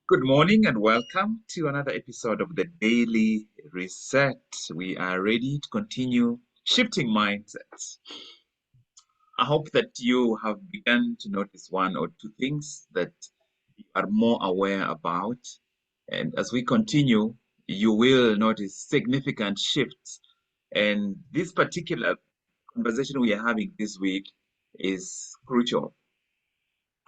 Good morning and welcome to another episode of the Daily Reset. We are ready to continue shifting mindsets. I hope that you have begun to notice one or two things that you are more aware about. And as we continue, you will notice significant shifts. And this particular conversation we are having this week is crucial,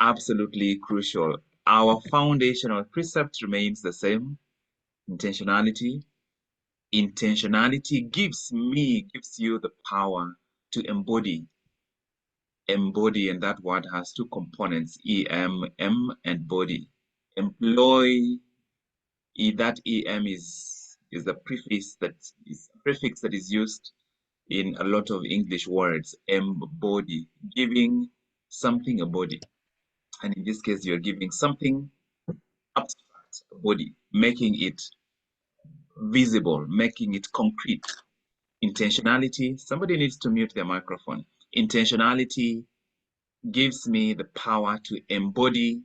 absolutely crucial. Our foundational precept remains the same: intentionality. Intentionality gives you the power to embody, and that word has two components: em and body. Employ. That em is the prefix that is used in a lot of English words. Embody, giving something a body, and in this case you're giving something abstract a body, making it visible, making it concrete. Intentionality, somebody needs to mute their microphone. Intentionality gives me the power to embody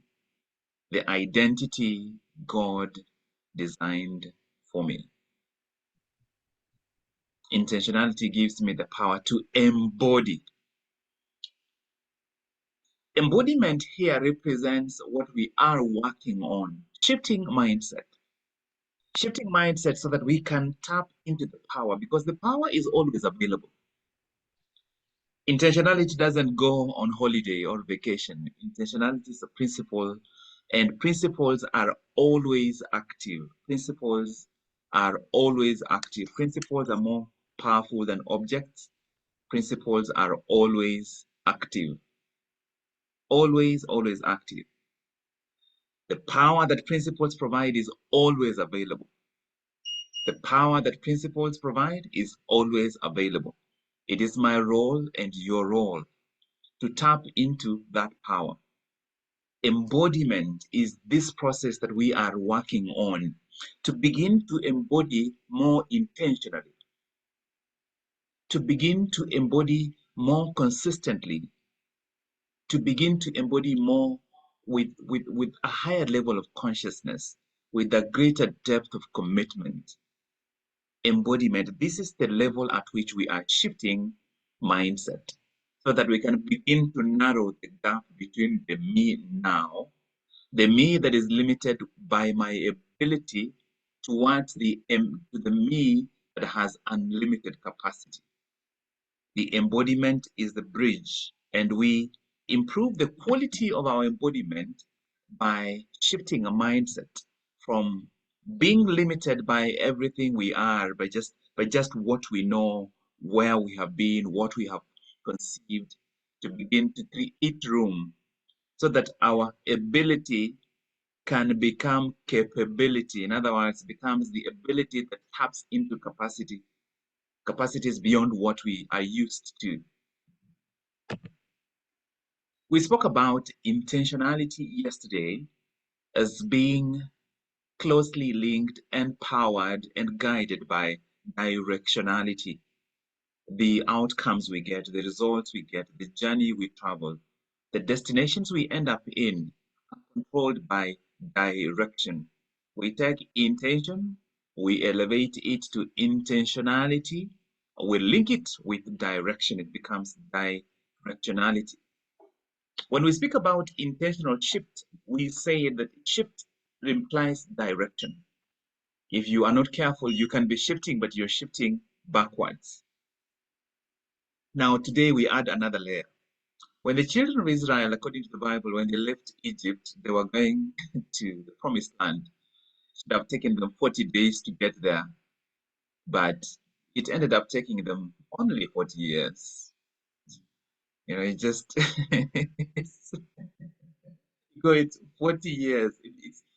the identity God designed for me. Intentionality gives me the power to embody. Embodiment here represents what we are working on, shifting mindset. Shifting mindset so that we can tap into the power, because the power is always available. Intentionality doesn't go on holiday or vacation. Intentionality is a principle, and principles are always active. Principles are always active. Principles are more powerful than objects. Principles are always active. Always, always active. The power that principles provide is always available. The power that principles provide is always available. It is my role and your role to tap into that power. Embodiment is this process that we are working on to begin to embody more intentionally, to begin to embody more consistently, to begin to embody more with a higher level of consciousness, with a greater depth of commitment. Embodiment, this is the level at which we are shifting mindset so that we can begin to narrow the gap between the me now, the me that is limited by my ability, towards to the me that has unlimited capacity. The embodiment is the bridge, and we improve the quality of our embodiment by shifting a mindset from being limited by everything we are, by just what we know, where we have been, what we have conceived, to begin to create room so that our ability can become capability. In other words, becomes the ability that taps into capacities beyond what we are used to. We spoke about intentionality yesterday as being closely linked, empowered, and guided by directionality. The outcomes we get, the results we get, the journey we travel, the destinations we end up in are controlled by direction. We take intention, we elevate it to intentionality, we link it with direction, it becomes directionality. When we speak about intentional shift, we say that shift implies direction. If you are not careful, you can be shifting, but you're shifting backwards. Now, today we add another layer. When the children of Israel, according to the Bible, when they left Egypt, they were going to the promised land. It should have taken them 40 days to get there, but it ended up taking them only 40 years. You know, it just it's 40 years.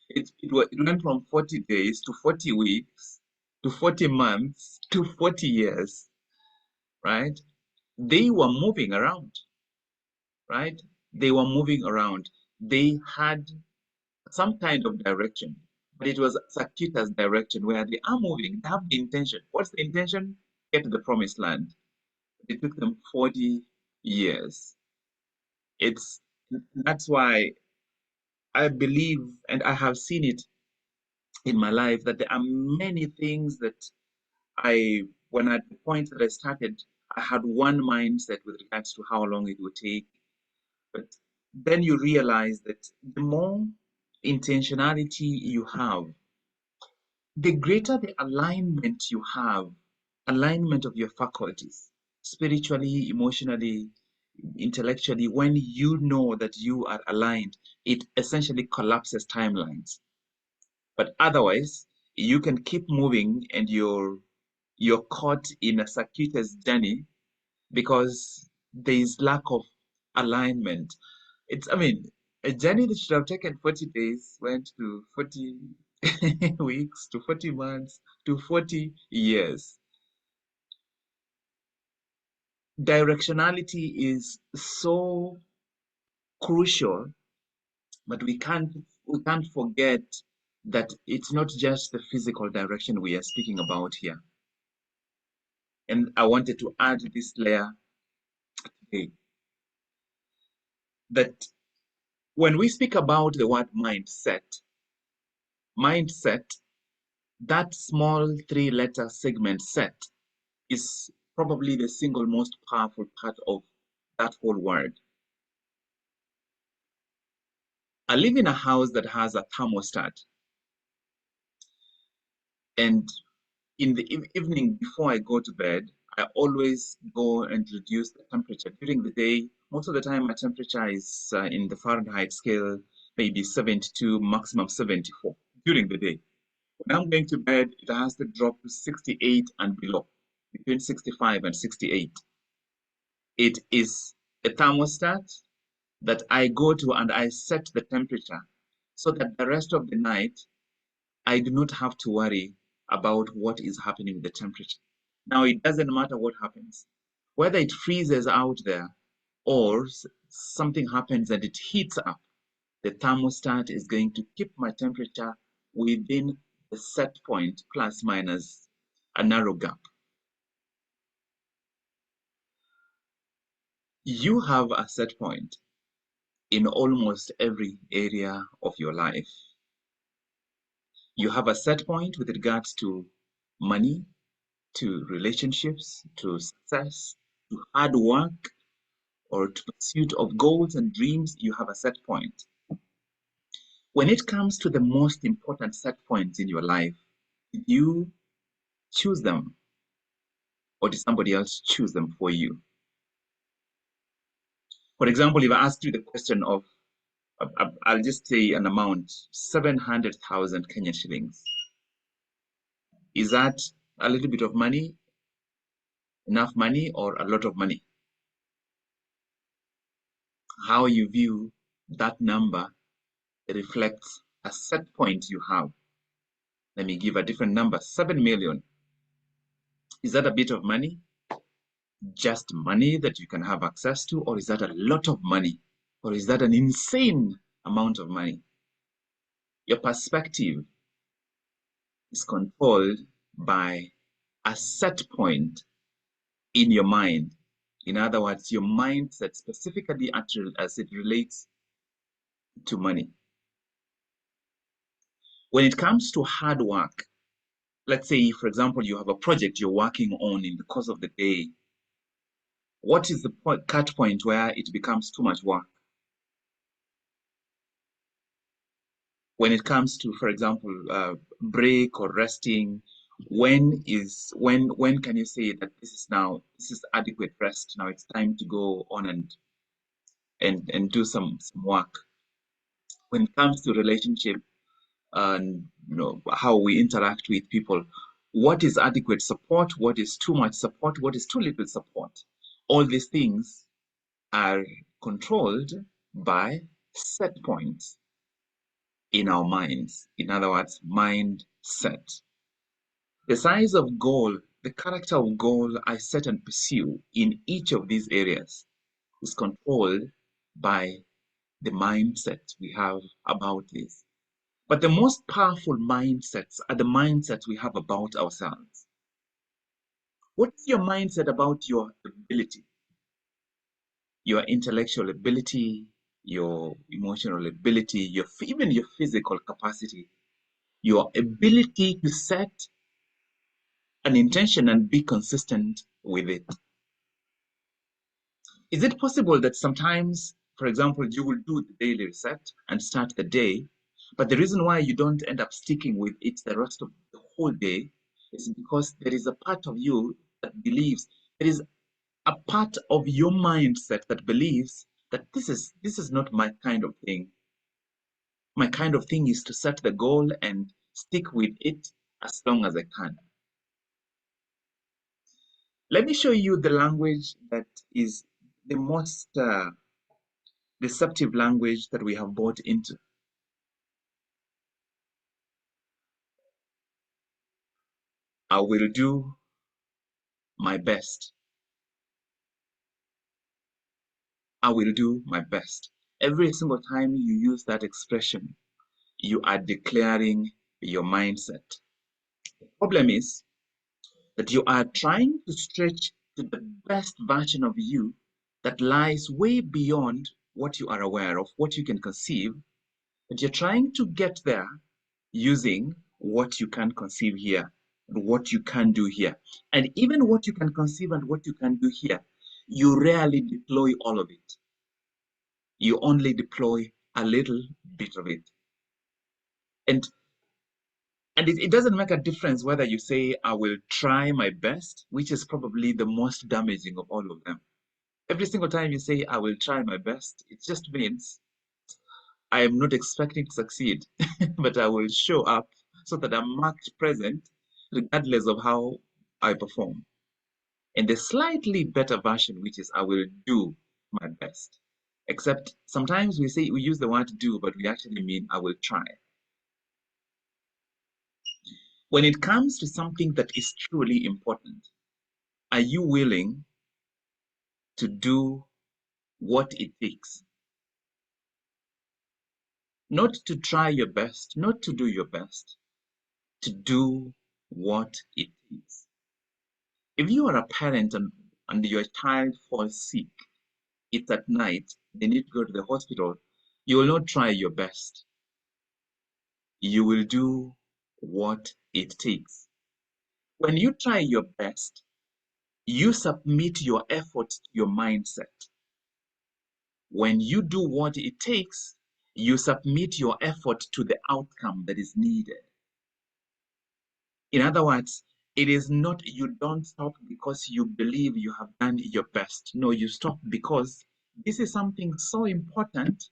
It went from 40 days to 40 weeks to 40 months to 40 years, right? They were moving around, right? They were moving around. They had some kind of direction, but it was a circuitous direction where they are moving. They have the intention. What's the intention? Get to the promised land. It took them 40 years. That's why I believe, and I have seen it in my life, that there are many things that when at the point that I started, I had one mindset with regards to how long it would take. But then you realize that the more intentionality you have, the greater the alignment you have, alignment of your faculties, spiritually, emotionally, intellectually. When you know that you are aligned, it essentially collapses timelines. But otherwise, you can keep moving and you're caught in a circuitous journey because there is lack of alignment. I mean, a journey that should have taken 40 days went to 40 weeks, to 40 months, to 40 years. Directionality is so crucial, but we can't forget that it's not just the physical direction we are speaking about here. And I wanted to add this layer today, that when we speak about the word mindset, that small three-letter segment set is probably the single most powerful part of that whole word. I live in a house that has a thermostat, and in the evening before I go to bed, I always go and reduce the temperature. During the day, most of the time my temperature is in the Fahrenheit scale, maybe 72, maximum 74 during the day. When I'm going to bed, it has to drop to 68 and below, between 65 and 68. It is a thermostat that I go to and I set the temperature so that the rest of the night I do not have to worry about what is happening with the temperature. Now, it doesn't matter what happens, whether it freezes out there or something happens and it heats up, the thermostat is going to keep my temperature within the set point, plus minus a narrow gap. You have a set point in almost every area of your life. You have a set point with regards to money, to relationships, to success, to hard work, or to pursuit of goals and dreams. You have a set point. When it comes to the most important set points in your life, did you choose them or did somebody else choose them for you? For example, if I ask you the question of, I'll just say an amount, 700,000 Kenyan shillings. Is that a little bit of money, enough money, or a lot of money? How you view that number reflects a set point you have. Let me give a different number, 7 million. Is that a bit of money? Just money that you can have access to? Or is that a lot of money? Or is that an insane amount of money? Your perspective is controlled by a set point in your mind. In other words, your mindset specifically as it relates to money. When it comes to hard work, let's say, for example, you have a project you're working on in the course of the day. What is the cut point where it becomes too much work? When it comes to, for example, break or resting, when can you say that this is adequate rest? Now it's time to go on and do some work. When it comes to relationship and how we interact with people, what is adequate support? What is too much support? What is too little support? All these things are controlled by set points in our minds. In other words, mindset. The size of goal, the character of goal I set and pursue in each of these areas is controlled by the mindset we have about this. But the most powerful mindsets are the mindsets we have about ourselves. What is your mindset about your ability, your intellectual ability, your emotional ability, even your physical capacity, your ability to set an intention and be consistent with it. Is it possible that sometimes, for example, you will do the daily reset and start the day, but the reason why you don't end up sticking with it the rest of the whole day is because there is a part of you that believes, there is a part of your mindset that believes that this is not my kind of thing. My kind of thing is to set the goal and stick with it as long as I can. Let me show you the language that is the most deceptive language that we have bought into. I will do my best. I will do my best. Every single time you use that expression, you are declaring your mindset. The problem is that you are trying to stretch to the best version of you that lies way beyond what you are aware of, what you can conceive, but you're trying to get there using what you can conceive here, what you can do here. And even what you can conceive and what you can do here, you rarely deploy all of it. You only deploy a little bit of it. And it doesn't make a difference whether you say, I will try my best, which is probably the most damaging of all of them. Every single time you say, I will try my best, it just means I am not expecting to succeed, but I will show up so that I'm marked present regardless of how I perform. And the slightly better version, which is I will do my best. Except sometimes we use the word do, but we actually mean I will try. When it comes to something that is truly important, are you willing to do what it takes? Not to try your best, not to do your best, to do what it takes. If you are a parent and your child falls sick, it's at night, they need to go to the hospital, you will not try your best. You will do what it takes. When you try your best, you submit your effort to your mindset. When you do what it takes, you submit your effort to the outcome that is needed. In other words, it is not you don't stop because you believe you have done your best. No, you stop because this is something so important.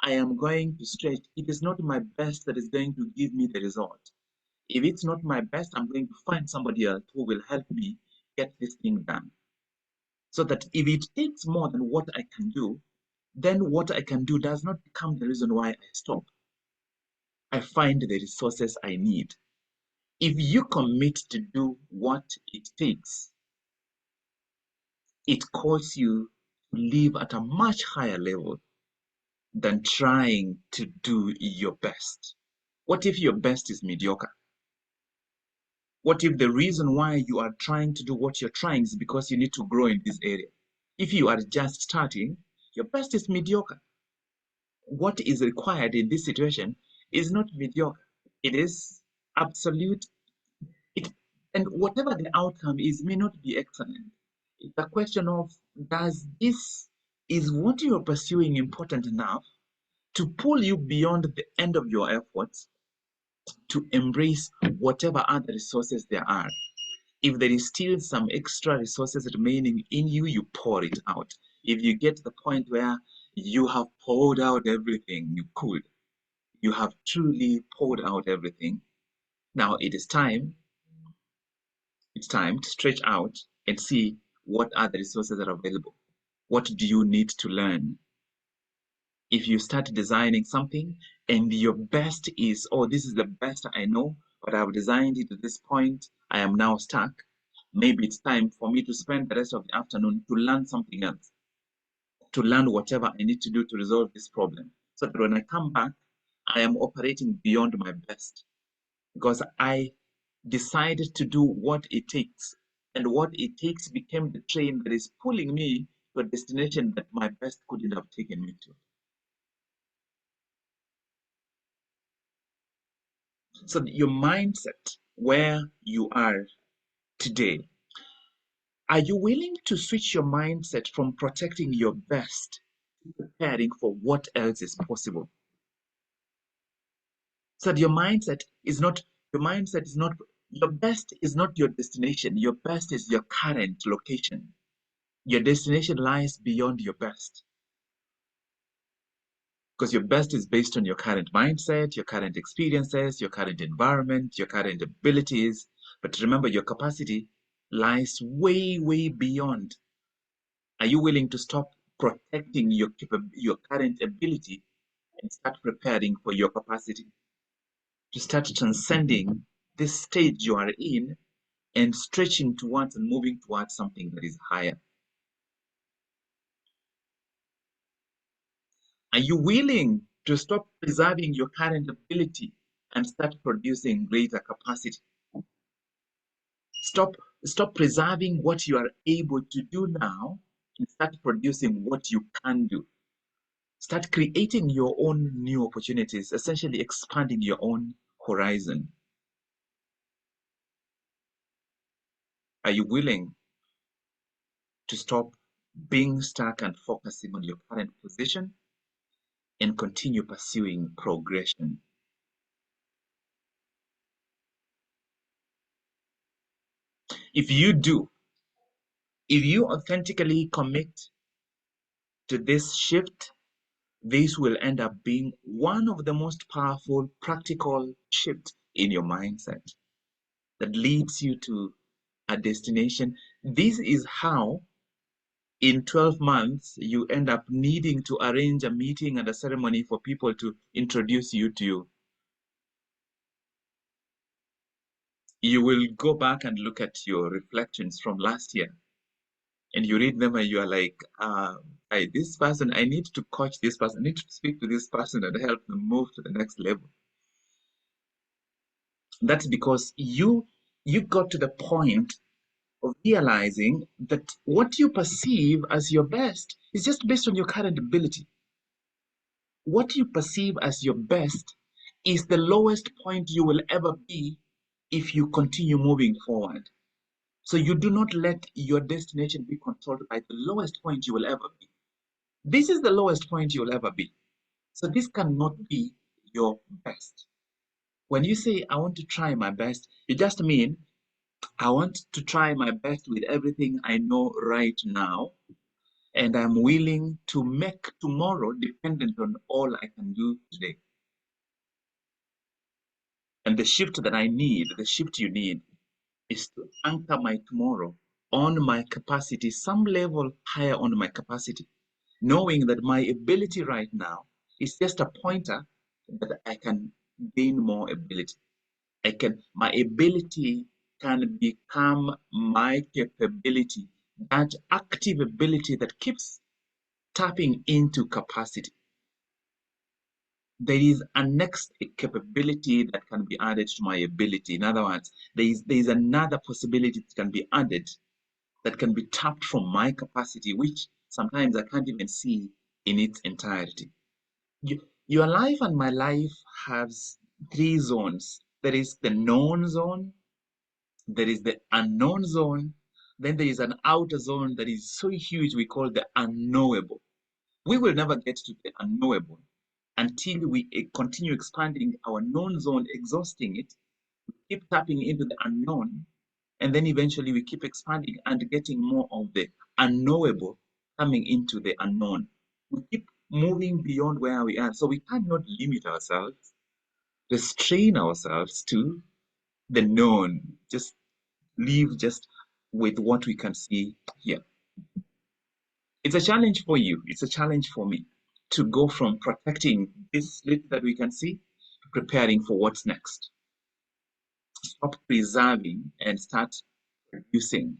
I am going to stretch. It is not my best that is going to give me the result. If it's not my best, I'm going to find somebody else who will help me get this thing done. So that if it takes more than what I can do, then what I can do does not become the reason why I stop. I find the resources I need. If you commit to do what it takes, it calls you to live at a much higher level than trying to do your best. What if your best is mediocre? What if the reason why you are trying to do what you're trying is because you need to grow in this area? If you are just starting, your best is mediocre. What is required in this situation is not mediocre. It is absolute. It, and whatever the outcome is may not be excellent. It's a question of is what you're pursuing important enough to pull you beyond the end of your efforts to embrace whatever other resources there are. If there is still some extra resources remaining in you, you pour it out. If you get to the point where you have poured out everything you could, you have truly poured out everything. Now it's time to stretch out and see what other resources are available. What do you need to learn? If you start designing something and your best is, oh, this is the best I know, but I've designed it to this point, I am now stuck. Maybe it's time for me to spend the rest of the afternoon to learn something else, to learn whatever I need to do to resolve this problem. So that when I come back, I am operating beyond my best because I decided to do what it takes. And what it takes became the train that is pulling me to a destination that my best couldn't have taken me to. So your mindset, where you are today, are you willing to switch your mindset from protecting your best to preparing for what else is possible? So that your mindset is not, your best is not your destination. Your best is your current location. Your destination lies beyond your best because your best is based on your current mindset, your current experiences, your current environment, your current abilities. But remember, your capacity lies way, way beyond. Are you willing to stop protecting your current ability and start preparing for your capacity? To start transcending this stage you are in and stretching towards and moving towards something that is higher. Are you willing to stop preserving your current ability and start producing greater capacity? Stop, stop preserving what you are able to do now and start producing what you can do. Start creating your own new opportunities, essentially expanding your own horizon. Are you willing to stop being stuck and focusing on your current position and continue pursuing progression? If you do, if you authentically commit to this shift, this will end up being one of the most powerful practical shifts in your mindset that leads you to a destination. This is how in 12 months you end up needing to arrange a meeting and a ceremony for people to introduce you to you. You will go back and look at your reflections from last year and you read them and you are like, this person, I need to coach this person, I need to speak to this person and help them move to the next level. That's because you got to the point of realizing that what you perceive as your best is just based on your current ability. What you perceive as your best is the lowest point you will ever be if you continue moving forward. So you do not let your destination be controlled by the lowest point you will ever be. This is the lowest point you will ever be. So this cannot be your best. When you say, I want to try my best, you just mean, I want to try my best with everything I know right now, and I'm willing to make tomorrow dependent on all I can do today. And the shift that I need, the shift you need, is to anchor my tomorrow on my capacity, some level higher on my capacity, knowing that my ability right now is just a pointer that I can gain more ability. My ability can become my capability, that active ability that keeps tapping into capacity. There is a next capability that can be added to my ability. In other words, there is another possibility that can be added that can be tapped from my capacity, which sometimes I can't even see in its entirety. Your life and my life has three zones. There is the known zone, there is the unknown zone, then there is an outer zone that is so huge we call the unknowable. We will never get to the unknowable until we continue expanding our known zone, exhausting it, keep tapping into the unknown, and then eventually we keep expanding and getting more of the unknowable coming into the unknown. We keep moving beyond where we are. So we cannot limit ourselves, restrain ourselves to the known, just live just with what we can see here. It's a challenge for you, it's a challenge for me to go from protecting this slit that we can see to preparing for what's next. Stop preserving and start producing.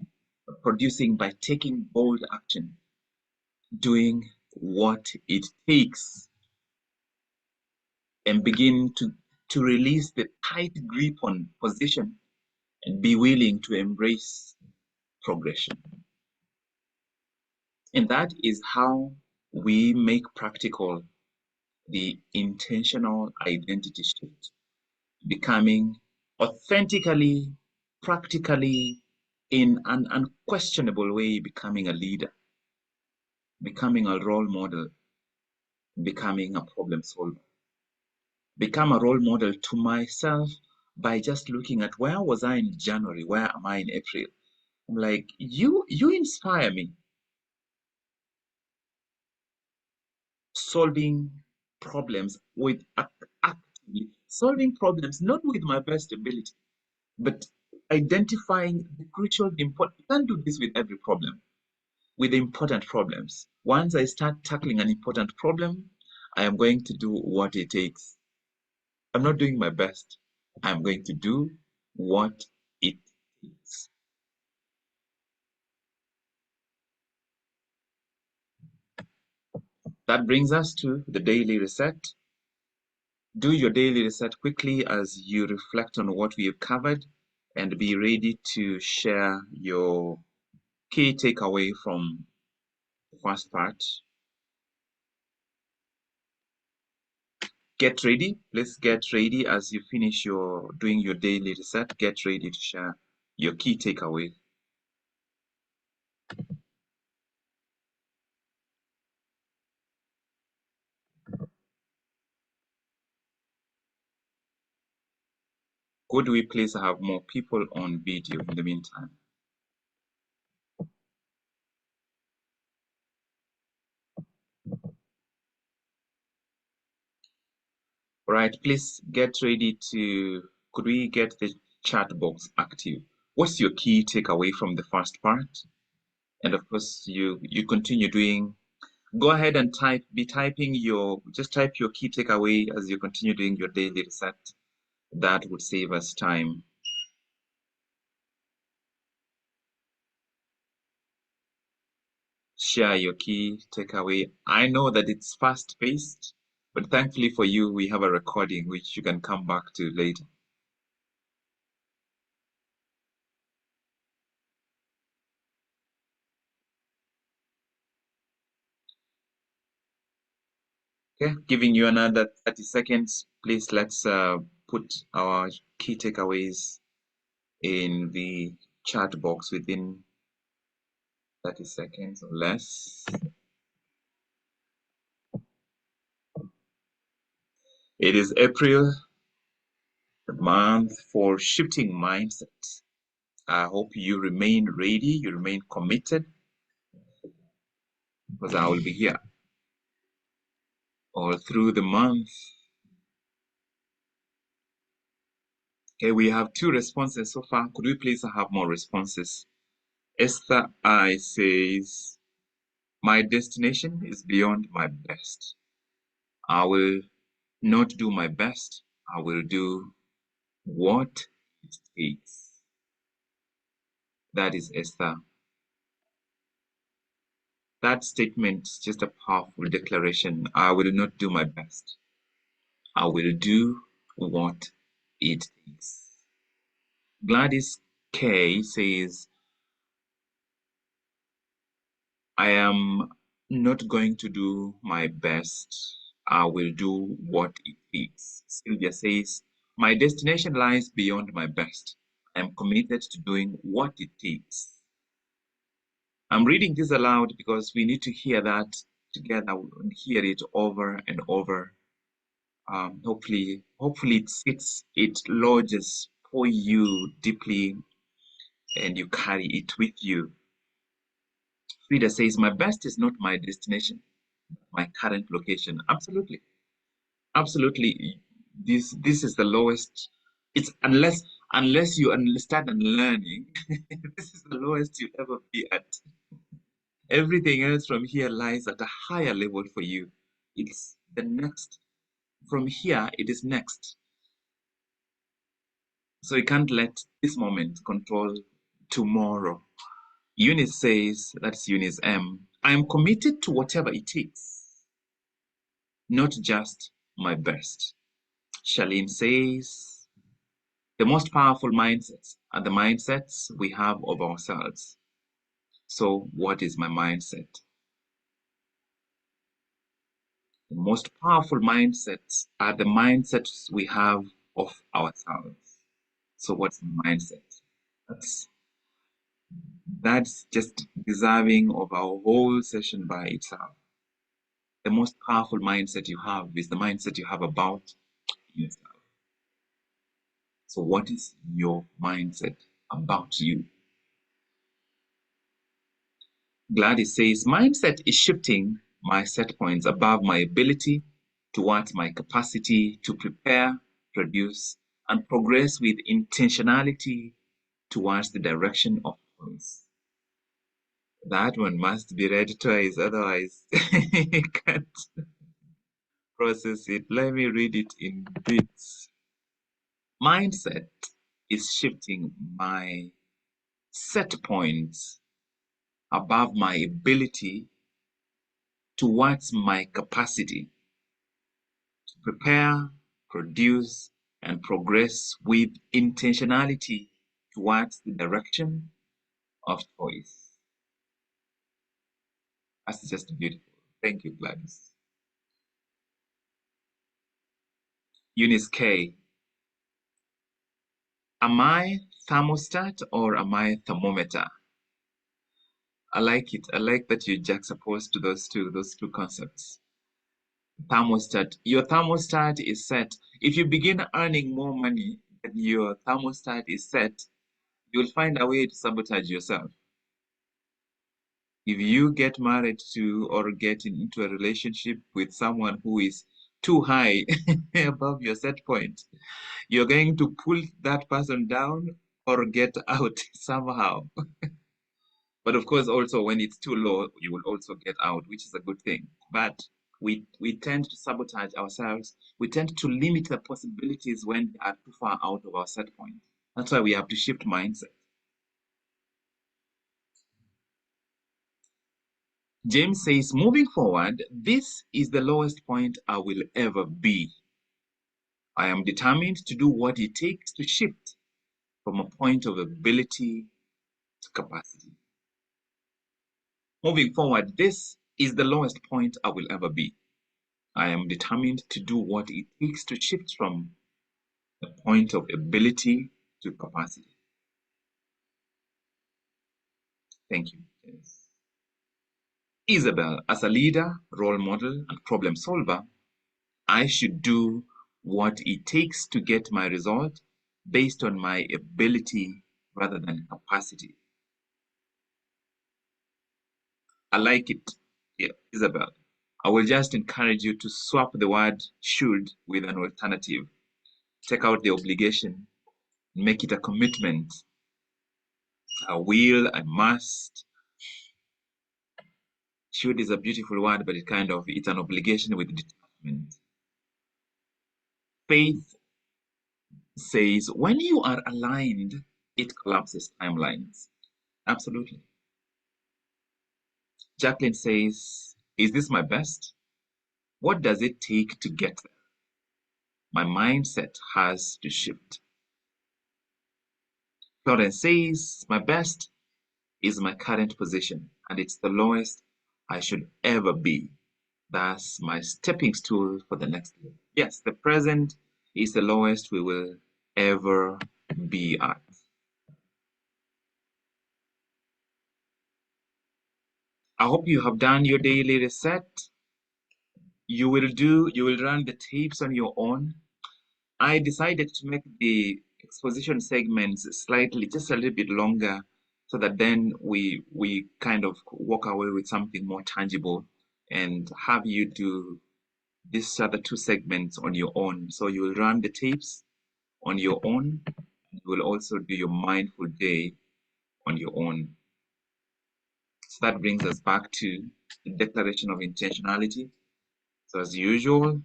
Producing by taking bold action, doing what it takes, and begin to release the tight grip on position and be willing to embrace progression. And that is how we make practical the intentional identity shift. becoming authentically, practically, in an unquestionable way, becoming a leader, becoming a role model, becoming a problem solver. Become a role model to myself by just looking at where was I in January, where am I in April. I'm like, you inspire me. Solving problems with actively solving problems, not with my best ability, but identifying the crucial important. You can't do this with every problem. With important problems, once I start tackling an important problem, I am going to do what it takes. I'm not doing my best. I'm going to do what it takes. That brings us to the daily reset. Do your daily reset quickly as you reflect on what we have covered and be ready to share your key takeaway from the first part. Get ready. Let's get ready as you finish your doing your daily reset. Get ready to share your key takeaway. Could we please have more people on video in the meantime? All right, please get ready to, could we get the chat box active? What's your key takeaway from the first part? And of course, you continue doing, go ahead and just type your key takeaway as you continue doing your daily reset. That would save us time. Share your key takeaway. I know that it's fast paced, but thankfully for you, we have a recording which you can come back to later. Okay, giving you another 30 seconds. Please let's put our key takeaways in the chat box within 30 seconds or less. It is April, the month for shifting mindsets. I hope you remain ready, you remain committed, because I will be here all through the month. Okay, we have 2 responses so far. Could we please have more responses? Esther I says, my destination is beyond my best. I will not do my best. I will do what it takes. That is Esther. That statement is just a powerful declaration. I will not do my best. I will do what it takes. Gladys K says, I am not going to do my best. I will do what it takes. Sylvia says, my destination lies beyond my best. I am committed to doing what it takes. I'm reading this aloud because we need to hear that together, hear it over and over. Hopefully it sits, it lodges for you deeply and you carry it with you. Frida says, my best is not my destination, my current location. Absolutely. Absolutely. This is the lowest. It's unless you start learning, this is the lowest you'll ever be at. Everything else from here lies at a higher level for you. It's the next. From here, it is next. So you can't let this moment control tomorrow. Eunice says, that's Eunice M. I am committed to whatever it takes, not just my best. Charlene says, the most powerful mindsets are the mindsets we have of ourselves. So what is my mindset? The most powerful mindsets are the mindsets we have of ourselves. So what's the mindset? That's that's just deserving of our whole session by itself. The most powerful mindset you have is the mindset you have about yourself. So what is your mindset about you? Gladys says, mindset is shifting my set points above my ability towards my capacity to prepare, produce, and progress with intentionality towards the direction of choice. That one must be read twice, otherwise you can't process it. Let me read it in bits. Mindset is shifting my set points above my ability towards my capacity to prepare, produce, and progress with intentionality towards the direction of choice. That's just beautiful. Thank you, Gladys. Eunice K. Am I thermostat or am I thermometer? I like it. I like that you juxtaposed those two concepts. Thermostat. Your thermostat is set. If you begin earning more money than your thermostat is set, you'll find a way to sabotage yourself. If you get married to or get into a relationship with someone who is too high above your set point, you're going to pull that person down or get out somehow. But of course, also when it's too low, you will also get out, which is a good thing. But we tend to sabotage ourselves. We tend to limit the possibilities when they are too far out of our set point. That's why we have to shift mindset. James says, moving forward, this is the lowest point I will ever be. I am determined to do what it takes to shift from a point of ability to capacity. Moving forward, this is the lowest point I will ever be. I am determined to do what it takes to shift from the point of ability to capacity. Thank you. Yes. Isabel, as a leader, role model, and problem solver, I should do what it takes to get my result based on my ability rather than capacity. I like it, yeah, Isabel. I will just encourage you to swap the word should with an alternative. Take out the obligation, make it a commitment, a will, a must. Should is a beautiful word, but it's an obligation with detachment. Faith says, when you are aligned, it collapses timelines. Absolutely. Jacqueline says, is this my best? What does it take to get there? My mindset has to shift. Florence says, my best is my current position, and it's the lowest I should ever be. That's my stepping stool for the next level. Yes, the present is the lowest we will ever be at. I hope you have done your daily reset. You will run the tapes on your own. I decided to make the exposition segments slightly, just a little bit longer, so that then we kind of walk away with something more tangible and have you do these other two segments on your own. So you will run the tapes on your own. You will also do your mindful day on your own. So that brings us back to the declaration of intentionality. So as usual,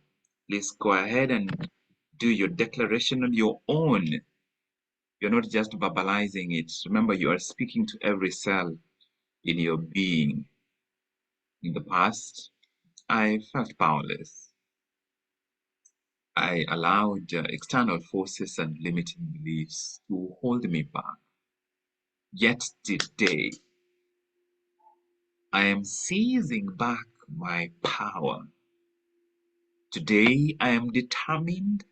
please go ahead and do your declaration on your own. You're not just verbalizing it. Remember, you are speaking to every cell in your being. In the past, I felt powerless. I allowed external forces and limiting beliefs to hold me back. Yet today, I am seizing back my power. Today, I am determined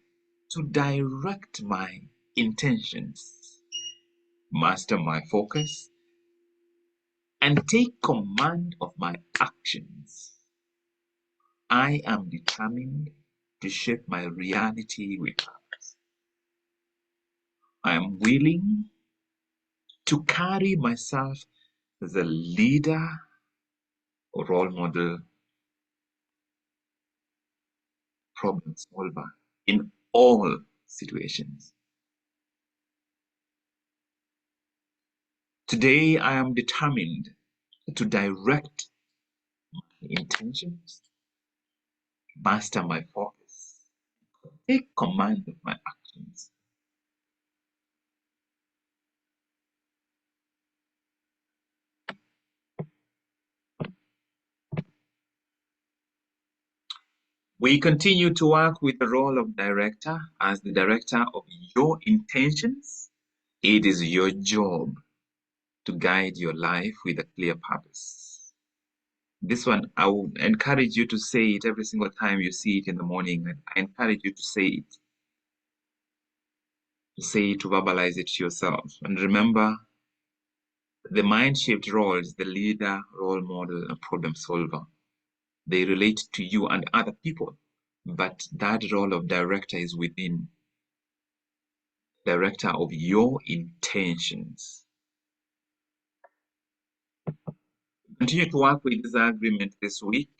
to direct my intentions, master my focus, and take command of my actions. I am determined to shape my reality with purpose. I am willing to carry myself as a leader or role model, problem solver in all situations. Today, I am determined to direct my intentions, master my focus, take command of my actions. We continue to work with the role of director as the director of your intentions. It is your job to guide your life with a clear purpose. This one, I would encourage you to say it every single time you see it in the morning. I encourage you to say it, to verbalize it to yourself. And remember, the mind-shaped roles, the leader, role model, and problem solver, they relate to you and other people, but that role of director is within, director of your intentions. Continue to work with this agreement this week.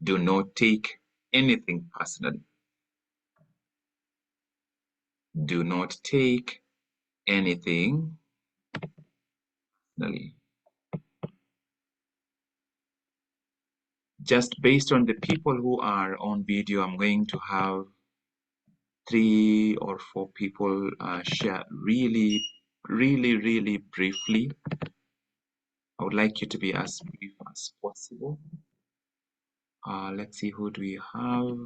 Do not take anything personally. Do not take anything personally. Just based on the people who are on video, I'm going to have 3 or 4 people share really briefly. I would like you to be as brief as possible. Let's see, who do we have?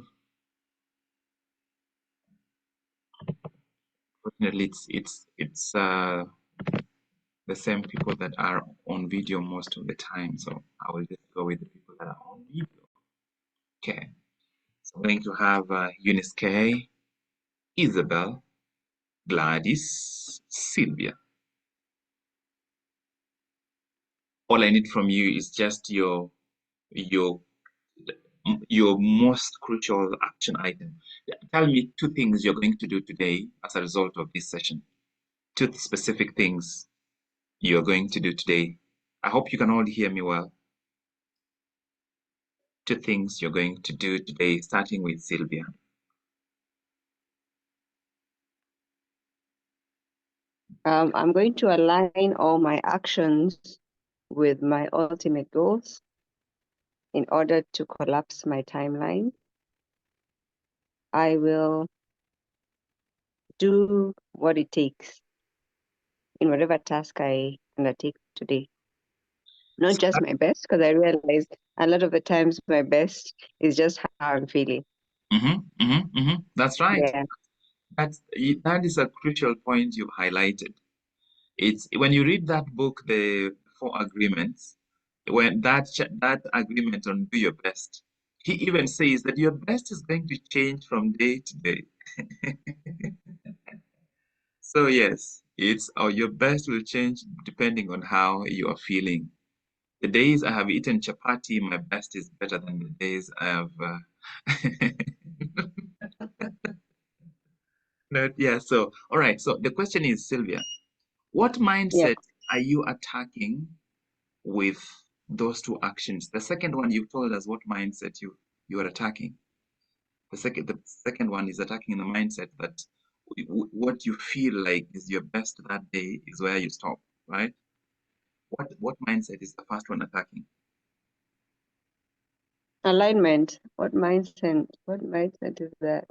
Fortunately, it's the same people that are on video most of the time, so I will just go with the people that are on video. Okay, so I'm going to have Eunice K, Isabel, Gladys, Sylvia. All I need from you is just your most crucial action item. Tell me 2 things you're going to do today as a result of this session. 2 specific things you're going to do today. I hope you can all hear me well. 2 things you're going to do today, starting with Sylvia. I'm going to align all my actions with my ultimate goals in order to collapse my timeline. I will do what it takes in whatever task I undertake today. Not just my best, because I realized a lot of the times my best is just how I'm feeling. That's right. Yeah. That is a crucial point you've highlighted. It's when you read that book, the 4 agreements, when that agreement on do your best, he even says that your best is going to change from day to day. So yes, it's your best will change depending on how you are feeling. The days I have eaten chapati, my best is better than the days I have. Yeah. So all right. So the question is, Sylvia, what mindset are you attacking with those 2 actions? The second one, you told us what mindset you are attacking. The second one is attacking the mindset that what you feel like is your best that day is where you stop, right? What mindset is the first one attacking? Alignment. What mindset is that?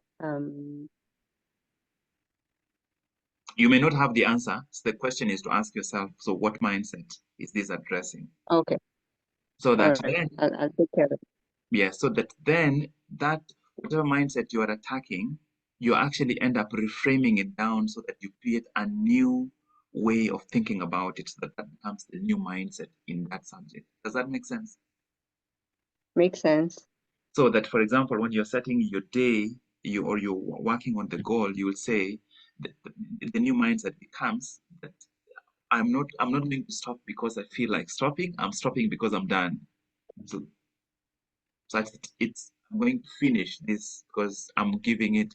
You may not have the answer. So the question is to ask yourself, so what mindset is this addressing? Okay. So that All right. then, I'll take care of it. yeah, so that then that whatever mindset you are attacking, you actually end up reframing it down so that you create a new way of thinking about it, so that becomes the new mindset in that subject. Does that make sense? Makes sense. So that, for example, when you're setting your day, you're working on the goal, you will say the new mindset becomes that I'm not going to stop because I feel like stopping. I'm stopping because I'm done. So I'm going to finish this because I'm giving it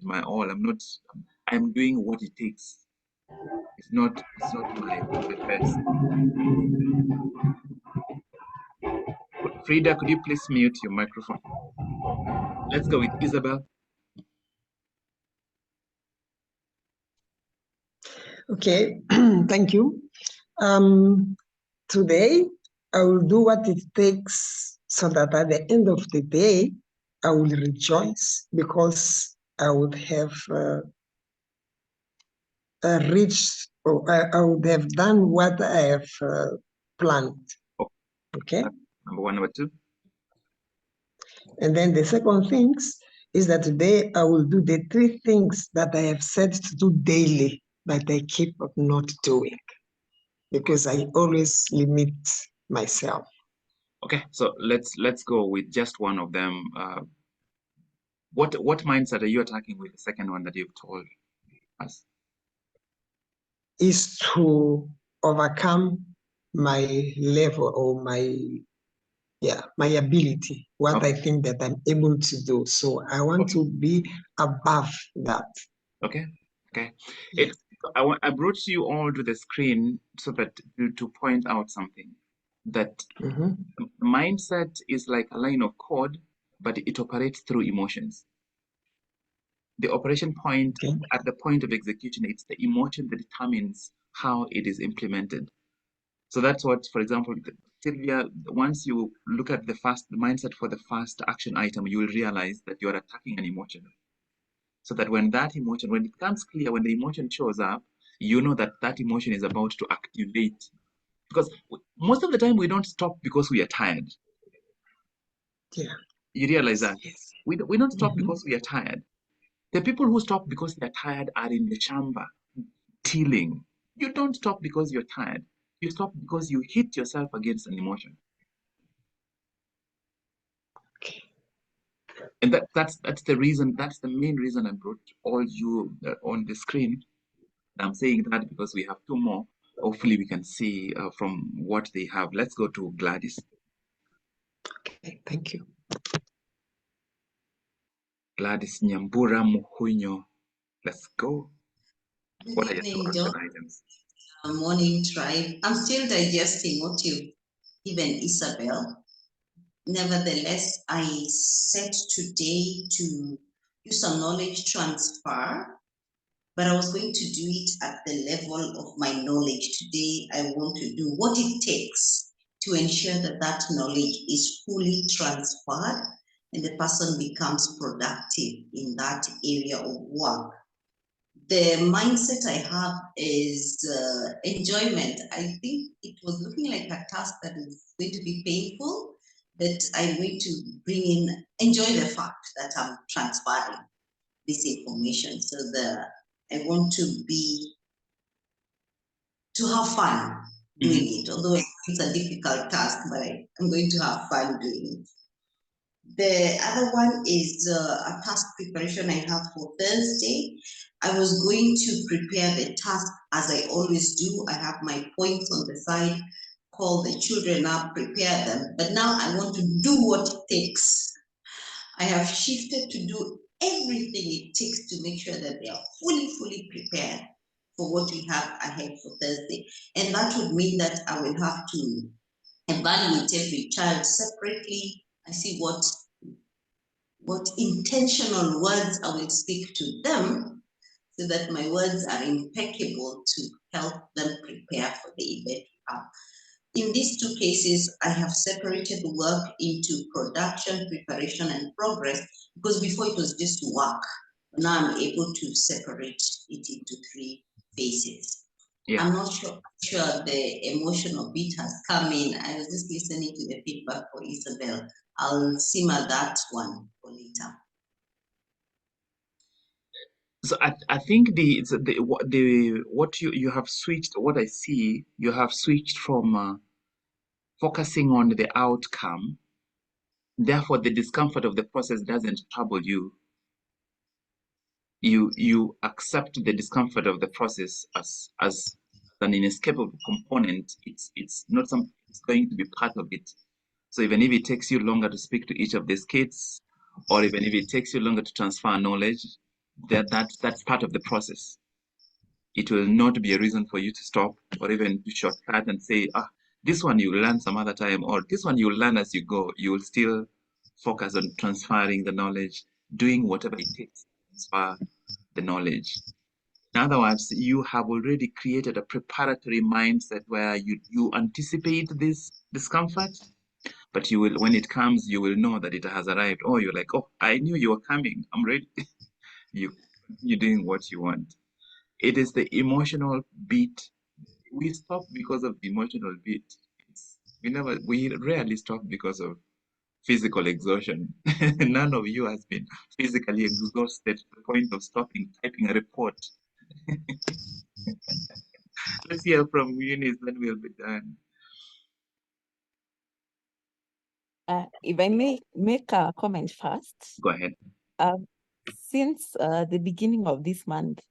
my all. I'm doing what it takes. It's not my best. Frida, could you please mute your microphone? Let's go with Isabel. Okay, thank you. Today, I will do what it takes so that at the end of the day, I will rejoice because I would have reached, or I would have done what I have planned. Okay. Number one, number two. And then the second things is that today I will do the 3 things that I have said to do daily, but I keep not doing because I always limit myself. Okay, so let's go with just one of them. What mindset are you attacking with the second one that you've told us? Is to overcome my level or my ability, what Okay. I think that I'm able to do. So I want to be above that. Okay. Yes. I brought you all to the screen so that to point out something that mindset is like a line of code, but it operates through emotions. The operation point at the point of execution, it's the emotion that determines how it is implemented. So that's what, for example, Sylvia, once you look at the mindset for the first action item, you will realize that you are attacking an emotion. So that when it becomes clear, when the emotion shows up, you know that that emotion is about to activate. Because most of the time we don't stop because we are tired. Yeah. You realize that? Yes. We don't stop because we are tired. The people who stop because they are tired are in the chamber, tilling. You don't stop because you're tired. You stop because you hit yourself against an emotion. And that's the main reason I brought all you on the screen. I'm saying that because we have 2 more. Hopefully we can see from what they have. Let's go to Gladys. Okay, thank you. Gladys Nyambura Muhunyo. Let's go. What are your 2 action John. items? Morning tribe. I'm still digesting what you've given Isabel. Nevertheless, I set today to do some knowledge transfer, but I was going to do it at the level of my knowledge. Today, I want to do what it takes to ensure that that knowledge is fully transferred and the person becomes productive in that area of work. The mindset I have is enjoyment. I think it was looking like a task that is going to be painful, but I'm going to bring in, enjoy the fact that I'm transferring this information. So I want to have fun doing it, although it's a difficult task, but I'm going to have fun doing it. The other one is a task preparation I have for Thursday. I was going to prepare the task as I always do. I have my points on the side, call the children up, prepare them. But now I want to do what it takes. I have shifted to do everything it takes to make sure that they are fully prepared for what we have ahead for Thursday. And that would mean that I will have to evaluate every child separately. I see what intentional words I will speak to them so that my words are impeccable to help them prepare for the event we have. In these 2 cases, I have separated the work into production, preparation, and progress, because before it was just work. Now I'm able to separate it into 3 phases. Yeah. I'm not sure the emotional bit has come in. I was just listening to the feedback for Isabel. I'll simmer that one for later. So I think what you have switched, what I see, you have switched from focusing on the outcome Therefore, the discomfort of the process doesn't trouble you. You accept the discomfort of the process as an inescapable component. It's not something that's going to be part of it. So even if it takes you longer to speak to each of these kids, or even if it takes you longer to transfer knowledge, that's part of the process. It will not be a reason for you to stop or even to shortcut and say, this one you'll learn some other time, or this one you'll learn as you go. You will still focus on transferring the knowledge, doing whatever it takes to transfer the knowledge. In other words, you have already created a preparatory mindset where you anticipate this discomfort, but you will, when it comes, you will know that it has arrived. Or you're like, oh, I knew you were coming. I'm ready. You're doing what you want. It is the emotional beat. We stop because of the emotional beat. We rarely stop because of physical exhaustion. None of you has been physically exhausted to the point of stopping typing a report. Let's hear from Eunice, then we'll be done. If I may make a comment first. Go ahead. Since the beginning of this month,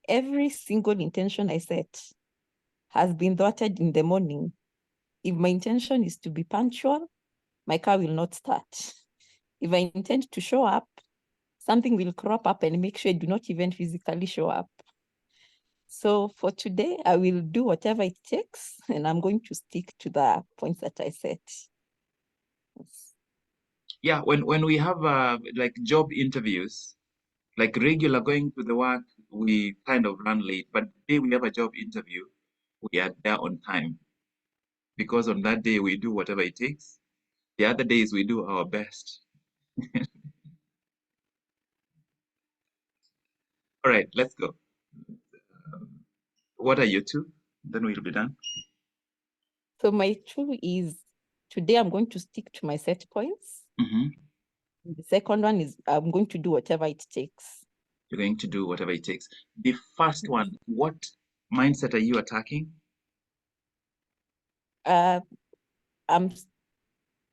every single intention I set has been thwarted in the morning. If my intention is to be punctual, my car will not start. If I intend to show up, something will crop up and make sure I do not even physically show up. So for today, I will do whatever it takes, and I'm going to stick to the points that I set. Yes. Yeah, when we have like job interviews, like regular going to the work, we kind of run late. But the day we have a job interview, we are there on time. Because on that day, we do whatever it takes. The other days, we do our best. All right, let's go. What are your two? Then we'll be done. So my two is, today I'm going to stick to my set points. Mm-hmm. The second one is I'm going to do whatever it takes. You're going to do whatever it takes. The first one, what mindset are you attacking? I'm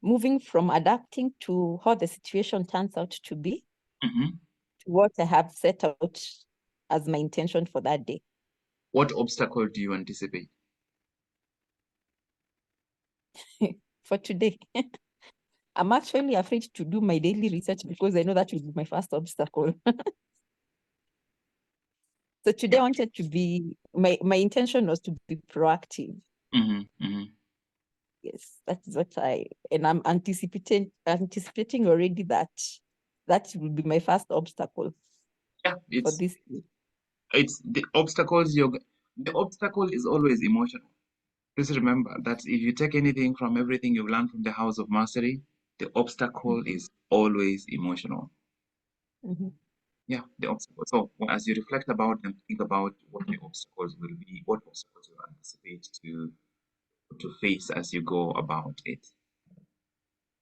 moving from adapting to how the situation turns out to be Mm-hmm. to what I have set out as my intention for that day. What obstacle do you anticipate? For today, I'm actually afraid to do my daily research because I know that will be my first obstacle. So today I wanted to be, my intention was to be proactive. Mm-hmm. Mm-hmm. Yes, that is what and I'm anticipating already that will be my first obstacle. Yeah, for this. it's the obstacles. The obstacle is always emotional. Just remember that if you take anything from everything you've learned from the House of Mastery, the obstacle is always emotional. Mm-hmm. Yeah, the obstacle. So as you reflect about them, think about what the obstacles will be, what obstacles you anticipate to face as you go about it.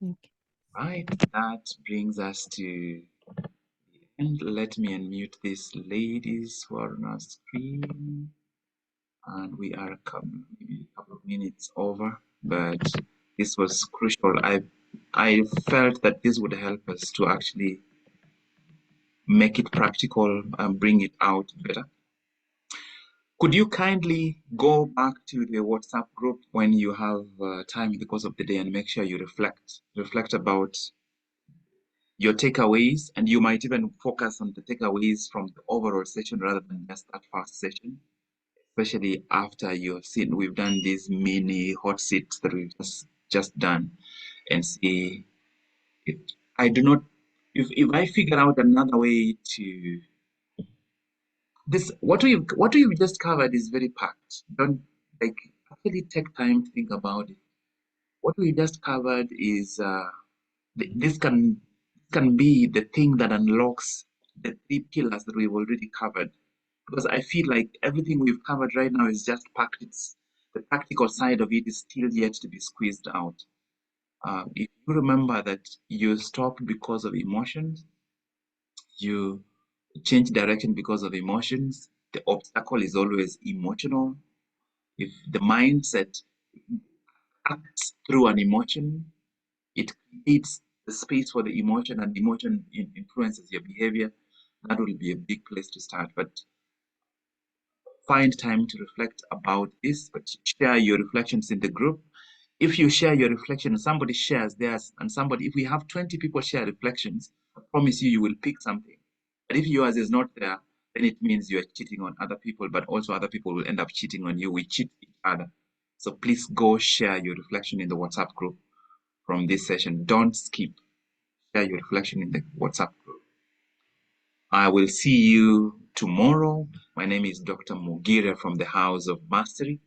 Okay. Right, that brings us to the end. Let me unmute these ladies who are on our screen. And we are maybe a couple of minutes over, but this was crucial. I felt that this would help us to actually make it practical and bring it out better. Could you kindly go back to the WhatsApp group when you have time in the course of the day and make sure you reflect about your takeaways, and you might even focus on the takeaways from the overall session rather than just that first session, especially after we've done these mini hot seats that we've just done, and see if if I figure out another way to this, what we've just covered is very packed. Don't actually take time to think about it. What we just covered is this can be the thing that unlocks the three pillars that we've already covered. Because I feel like everything we've covered right now is just packed. The practical side of it is still yet to be squeezed out. If you remember that you stopped because of emotions, you change direction because of emotions, the obstacle is always emotional. If the mindset acts through an emotion, it creates the space for the emotion, and emotion influences your behavior, that will be a big place to start. But find time to reflect about this, but share your reflections in the group. If you share your reflection, somebody shares theirs, and somebody, if we have 20 people share reflections, I promise you, you will pick something. But if yours is not there, then it means you are cheating on other people, but also other people will end up cheating on you. We cheat each other. So please go share your reflection in the WhatsApp group from this session. Don't skip. Share your reflection in the WhatsApp group. I will see you tomorrow. My name is Dr. Mogire from the House of Mastery.